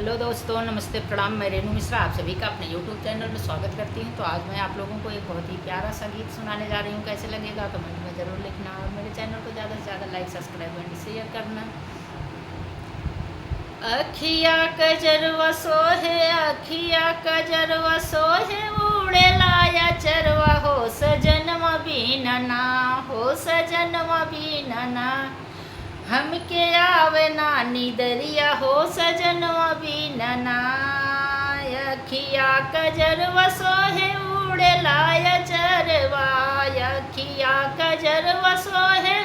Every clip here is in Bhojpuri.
हेलो दोस्तों, नमस्ते, प्रणाम। मैं रेणु मिश्रा आप सभी का अपने यूट्यूब चैनल में स्वागत करती हूं। तो आज मैं आप लोगों को एक बहुत ही प्यारा सा गीत सुनाने जा रही हूं। कैसे लगेगा कमेंट में ज़रूर लिखना और मेरे चैनल को ज़्यादा से ज़्यादा लाइक, सब्सक्राइब एंड शेयर करना। अखिया कजरवा सोहे, अखिया कजरवा सोहे, उड़े लाया चरवा हो सजनवा बीनना, हो सजनवा बीनना। हमके आवे नानी दरिया हो सजनवा बीनना। अखिया कजरवा सोहे, उड़े लाया चरवा, अखिया कजरवा सोहे,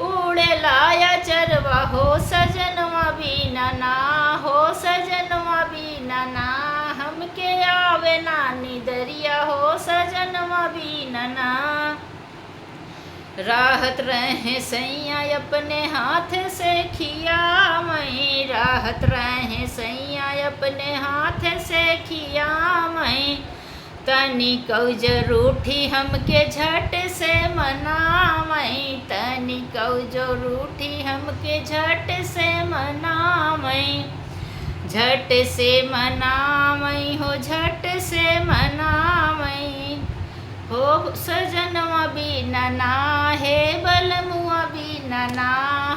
उड़े लाया चरवा हो सजनवा बीनना, हो सजनवा बीनना। हमके आवे नानी दरिया हो सजनवा बीनना। राहत रहे सैया अपने हाथ से खिया मई, राहत रहे सैया अपने हाथ से खिया मई। तनी कौजर रूठी हमके झट से मना मई, तनी कौजर रूठी हमके झट से मना मई, झट से मना मई हो, झट से मना मई। हो सजनवा बीनना, हे बलमुआ बीनना।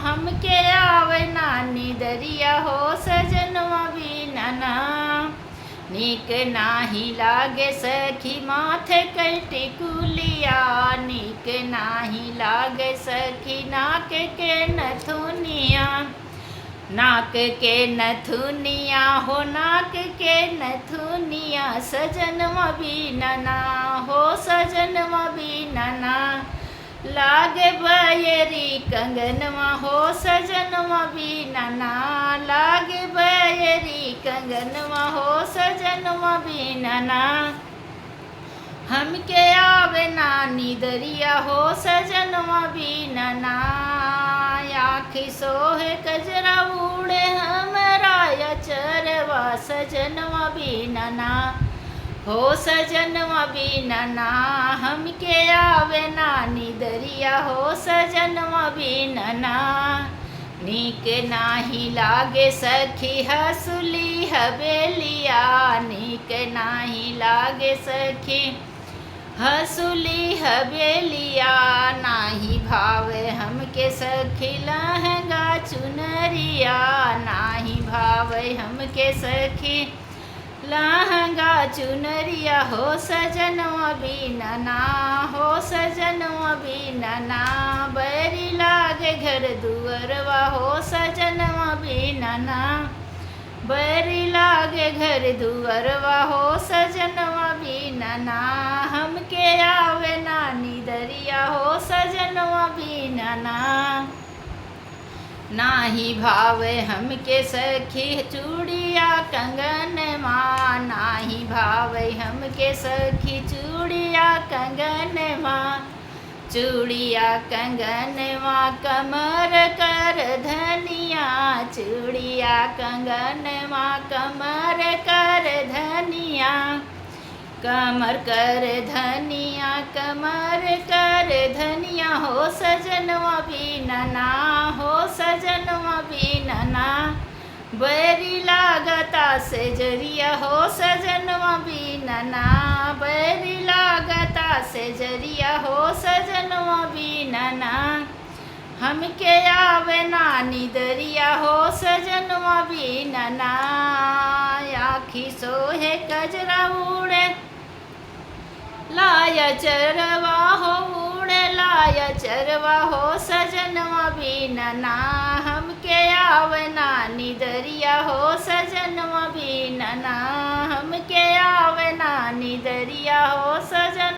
हमके आवे नानी दरिया हो सजनवा बीनना। नीक नाही लागे सखी माथे कटी कुलिया, नीक नाही लागे सखी नाक के नथुनिया, नाक के नथुनिया हो, नाक के नथुनिया। सजनवा बीनना, हो सजनवा बीनना। लागे बयरी कंगनवा हो सजनवा बीनना, लागे बयरी कंगनवा हो सजनवा बीनना। हमके आवे नानी दरिया हो सजनवा बीनना। आँखी सोहे कजरा उड़े हमरा चरवा सजनवा बीनना, हो सजनवा बीनना। हमके आवे नानी दरिया हो सजनवा बीनना। नीक नाही लागे सखी हसुली हवेलिया, नीक नाही लागे सखी हसुली हवेलिया। नाही भावे हमके सखी लहंगा चुनरिया, नाही भावे हमके सखी लहंगा चुनरिया। हो सजनवा बीनना, हो सजनवा बीनना। बैरी लागे घर दुअरवा हो सजनवा बीनना, बैरी लागे घर दुअरवा हो सजनवा बीनना। हमके आवे नानी दरिया हो सजनवा बीनना। नाही भावे हमके सखी चूड़िया कंगनवा, नाही भावे हमके सखी चूड़िया कंगनवा, चूड़िया कंगनवा। कमर कर धनिया, चूड़िया कंगनवा, कमर कर धनिया, कमर कर धनिया, कमर कर धनिया। हो सजनवा बीनना, हो सजनवा बीनना। बैरी लागता से जरिया हो सजनवा बीनना, बैरी लागता से जरिया हो सजनवा बीनना। हमके आवे नानी दरिया हो सजनवा बीनना। आँखी सोहे कजरा उड़े लाया चरवा हो, उड़े लाया चरवा हो सजनवा बीनना। हमके आवे नानी दरिया हो सजनवा बीनना, हमके आवे नानी दरिया हो सजन